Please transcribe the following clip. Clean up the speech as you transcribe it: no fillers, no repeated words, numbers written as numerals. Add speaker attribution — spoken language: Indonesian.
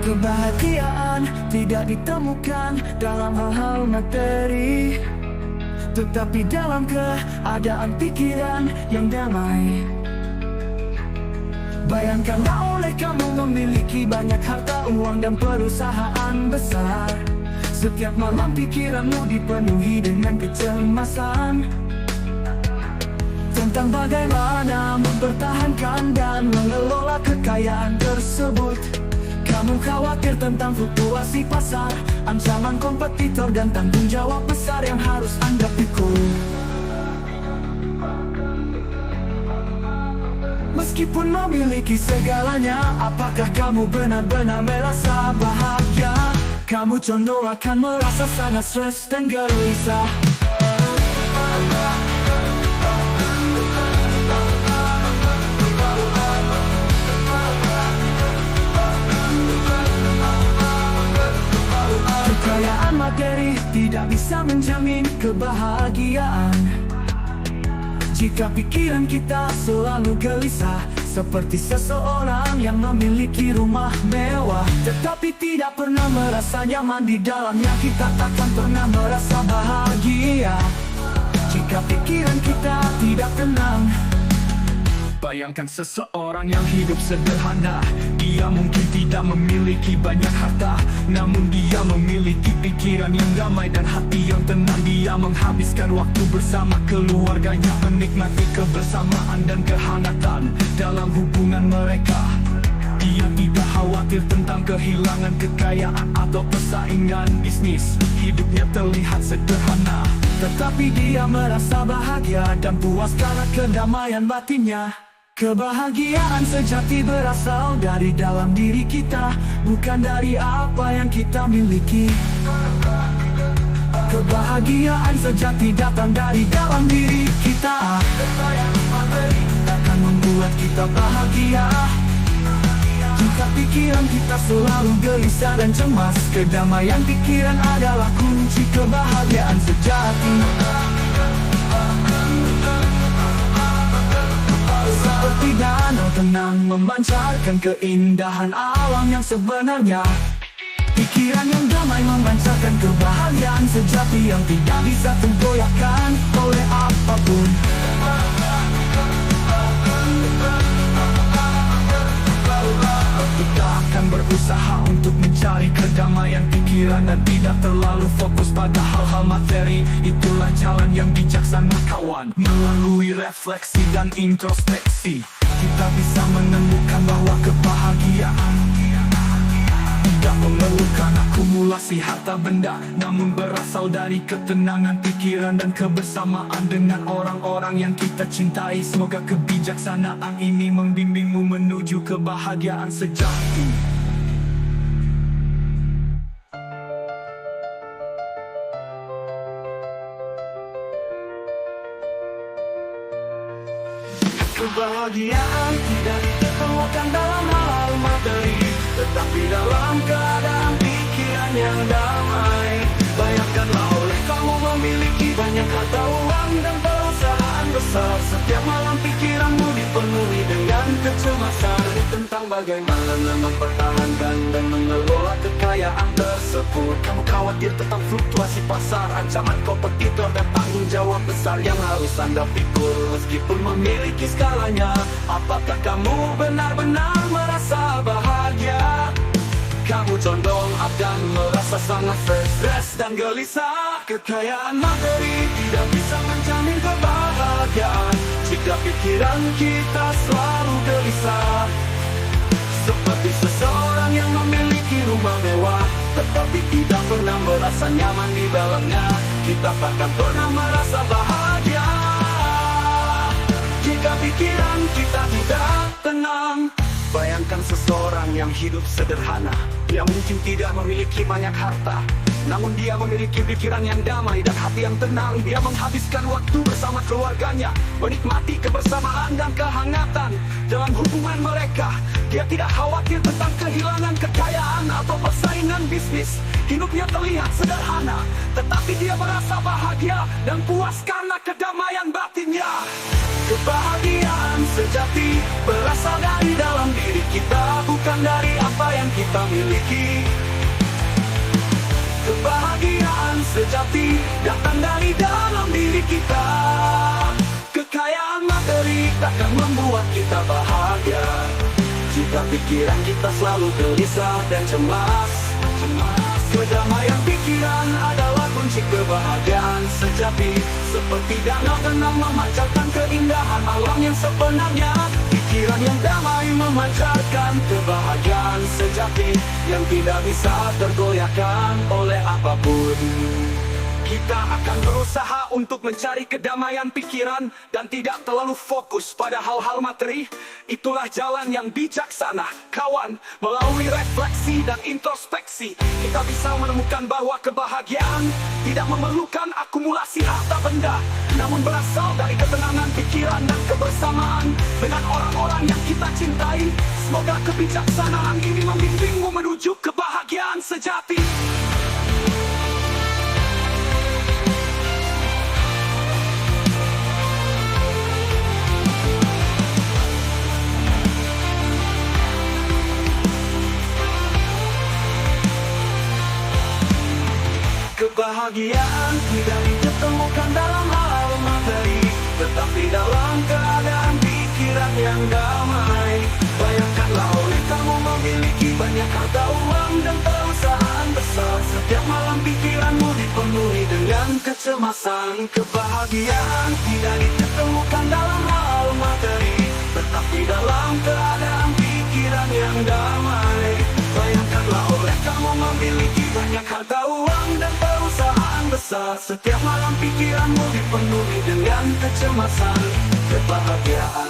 Speaker 1: Kebahagiaan tidak ditemukan dalam hal-hal materi, tetapi dalam keadaan pikiran yang damai. Bayangkanlah oleh kamu memiliki banyak harta, uang dan perusahaan besar. Setiap malam pikiranmu dipenuhi dengan kecemasan tentang bagaimana mempertahankan dan mengelola kekayaan tersebut. Kamu khawatir tentang fluktuasi pasar, ancaman kompetitor dan tanggung jawab besar yang harus Anda pikul. Meskipun memiliki segalanya, apakah kamu benar-benar merasa bahagia? Kamu condong akan merasa sangat stres dan gelisah. Kekayaan materi tidak bisa menjamin kebahagiaan. Jika pikiran kita selalu gelisah, seperti seseorang yang memiliki rumah mewah tetapi tidak pernah merasa nyaman di dalamnya, kita takkan pernah merasa bahagia. Jika pikiran kita tidak tenang, bayangkan seseorang yang hidup sederhana. Dia mungkin tidak memiliki banyak harta, namun dia memiliki pikiran yang damai dan hati yang tenang. Dia menghabiskan waktu bersama keluarganya, menikmati kebersamaan dan kehangatan dalam hubungan mereka. Dia tidak khawatir tentang kehilangan kekayaan atau persaingan bisnis. Hidupnya terlihat sederhana, tetapi dia merasa bahagia dan puas karena kedamaian batinnya. Kebahagiaan sejati berasal dari dalam diri kita, bukan dari apa yang kita miliki. Kebahagiaan sejati datang dari dalam diri kita. Kekayaan materi akan membuat kita bahagia. Jika pikiran kita selalu gelisah dan cemas, kedamaian pikiran adalah kunci kebahagiaan sejati. Seperti danau tenang memancarkan keindahan alam yang sebenarnya. Pikiran yang damai memancarkan kebahagiaan sejati yang tidak bisa tergoyahkan oleh apapun. Kita akan berusaha untuk mencari kedamaian pikiran dan tidak terlalu fokus pada hal-hal materi. Itulah jalan yang bijaksana kawan. Melalui refleksi dan introspeksi, kita bisa menemukan bahwa kebahagiaan tidak memerlukan akumulasi harta benda, namun berasal dari ketenangan pikiran dan kebersamaan dengan orang-orang yang kita cintai. Semoga kebijaksanaan ini membimbingmu menuju kebahagiaan sejati. Kebahagiaan tidak ditemukan dalam hal materi, tetapi dalam keadaan pikiran yang damai. Bayangkanlah oleh kamu memiliki banyak harta, uang dan perusahaan besar. Setiap malam pikiranmu dipenuhi dengan kecemasan tentang bagaimana mempertahankan dan mengelola kekayaan tersebut. Kamu khawatir tentang fluktuasi pasar, ancaman kompetitor dan tanggung jawab besar yang harus Anda pikul. Meskipun memiliki skalanya, apakah kamu benar-benar merasa bahagia? Kamu condong akan merasa sangat stres dan gelisah. Kekayaan materi tidak bisa menjamin kebahagiaan jika pikiran kita selalu gelisah. Seperti seseorang yang memiliki rumah mewah tetapi tidak pernah merasa nyaman di dalamnya, kita takkan pernah merasa bahagia jika pikiran kita tidak tenang. Bayangkan seseorang yang hidup sederhana, yang mungkin tidak memiliki banyak harta, Namun dia memiliki pikiran yang damai dan hati yang tenang. Dia menghabiskan waktu bersama keluarganya, menikmati kebersamaan dan kehangatan dalam hubungan mereka. Dia tidak khawatir tentang kehilangan kekayaan atau persaingan bisnis. Hidupnya terlihat sederhana, tetapi dia merasa bahagia dan puas karena kedamaian batinnya. Kebahagiaan sejati berasal dari dalam diri kita, bukan dari apa yang kita miliki. Kebahagiaan sejati datang dari dalam diri kita. Kekayaan materi takkan membuat kita bahagia jika pikiran kita selalu gelisah dan cemas. Kedamaian pikiran adalah kunci kebahagiaan sejati. Seperti danau tenang memancarkan keindahan alam yang sebenarnya. Pikiran yang damai memancarkan kebahagiaan sejati yang tidak bisa tergoyahkan oleh apapun. Kita akan berusaha untuk mencari kedamaian pikiran dan tidak terlalu fokus pada hal-hal materi. Itulah jalan yang bijaksana, kawan. Melalui refleksi dan introspeksi, kita bisa menemukan bahwa kebahagiaan tidak memerlukan akumulasi harta benda, namun berasal dari ketenangan pikiran dan kebersamaan dengan orang-orang yang kita cintai. Semoga kebijaksanaan ini membimbingmu menuju kebahagiaan sejati. Kebahagiaan tidak ditemukan dalam hal materi, tetapi dalam keadaan pikiran yang damai. Bayangkanlah oleh kamu memiliki banyak harta, uang, dan perusahaan besar. Setiap malam pikiranmu dipenuhi dengan kecemasan. Kebahagiaan tidak ditemukan dalam hal materi, tetapi dalam keadaan pikiran yang damai. Bayangkanlah oleh kamu memiliki banyak harta, uang, dan perusahaan besar. Setiap malam pikiranmu dipenuhi dengan kecemasan. Kebahagiaan